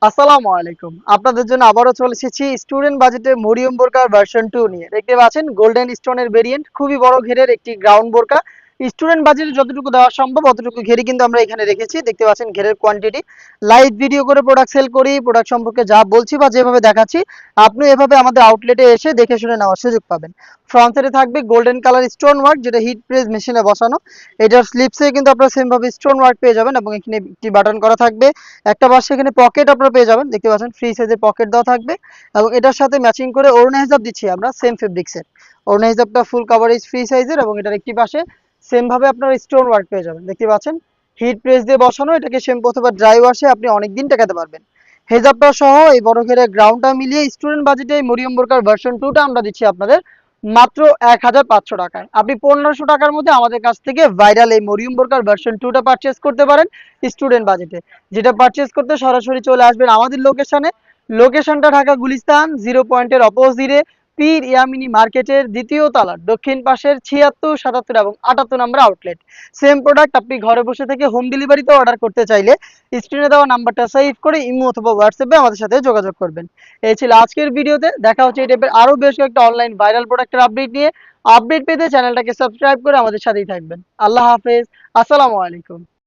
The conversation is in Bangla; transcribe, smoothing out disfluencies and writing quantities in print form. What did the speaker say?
আসসালামু আলাইকুম। আপনাদের জন্য আবারও চলে এসেছি স্টুডেন্ট বাজেটে মরিয়ম বোরকার ভার্সন 2 নিয়ে। দেখতে পাচ্ছেন গোল্ডেন স্টোনের ভেরিয়েন্ট, খুবই বড় ঘেরের একটি গ্রাউন্ড বোরকা। স্টুডেন্ট বাজেটে যতটুকু দেওয়া সম্ভব অতটুকু ঘেরই কিন্তু আমরা এখানে রেখেছি। দেখতে পাচ্ছেন ঘেরের কোয়ান্টিটি। লাইভ ভিডিও করে প্রোডাক্ট সেল করি। প্রোডাক্ট সম্পর্কে যা বলছি বা যেভাবে দেখাচ্ছি, আপনি এভাবে আমাদের আউটলেটে এসে দেখে শুনে নেওয়ার সুযোগ পাবেন। ফ্রন্ট সাইডে থাকবে গোল্ডেন কালার স্টোন ওয়ার্ক, যেটা হিট প্রেস মেশিনে বসানো। এটার স্লিপসে কিন্তু আপনারা সেম ভাবে স্টোন ওয়ার্ক পেয়ে যাবেন এবং এখানে একটি বাটন করা থাকবে। একটা পাশে এখানে পকেট আপনারা পেয়ে যাবেন, দেখতে পাচ্ছেন ফ্রি সাইজের পকেট দেওয়া থাকবে। এবং এটার সাথে ম্যাচিং করে ওড়না হিসাব দিচ্ছি আমরা সেম ফেব্রিক্সের। ওড়না হিসাবটা ফুল কাভারেজ ফ্রি সাইজের এবং এটার একটি পাশে সেম ভাবে আপনারা স্টোন ওয়ার্ক পেয়ে যাবেন। দেখতে পাচ্ছেন হিট প্রেস দিয়ে বসানো, এটাকে শ্যাম্পু অথবা ড্রাই ওয়াশে আপনি অনেকদিন টেকাতে পারবেন। হেজাবটা সহ এই বড় ঘেরের গ্রাউন্ডটা মিলিয়ে স্টুডেন্ট বাজেটে মরিয়ম বোরকার ভার্সন 2টা আমরা দিচ্ছি আপনাদের মাত্র 1500 টাকায়। আপনি 1500 টাকার মধ্যে আমাদের কাছ থেকে ভাইরাল এই মরিয়ম বোরকার ভার্সন 2টা পারচেস করতে পারেন স্টুডেন্ট বাজেটে। যেটা পারচেস করতে সরাসরি চলে আসবেন আমাদের লোকেশনে। লোকেশনটা ঢাকা গুলিস্তান 0 পয়েন্টের অপোজিটে পীর ইয়ামিনী মার্কেটের দ্বিতীয় তলার দক্ষিণ পাশের 76, 77 এবং 78 নম্বর আউটলেট। সেম প্রোডাক্ট আপনি ঘরে বসে থেকে হোম ডেলিভারিতে অর্ডার করতে চাইলে স্ক্রিনে দেওয়া নাম্বারটা সেভ করে ইমো অথবা হোয়াটসঅ্যাপে আমাদের সাথে যোগাযোগ করবেন। এই ছিল আজকের ভিডিওতে। দেখা হচ্ছে এই টাইপের আরো বেশ কয়েকটা অনলাইন ভাইরাল প্রোডাক্টের আপডেট নিয়ে। আপডেট পেতে চ্যানেলটাকে সাবস্ক্রাইব করে আমাদের সাথেই থাকবেন। আল্লাহ হাফেজ। আসসালামু আলাইকুম।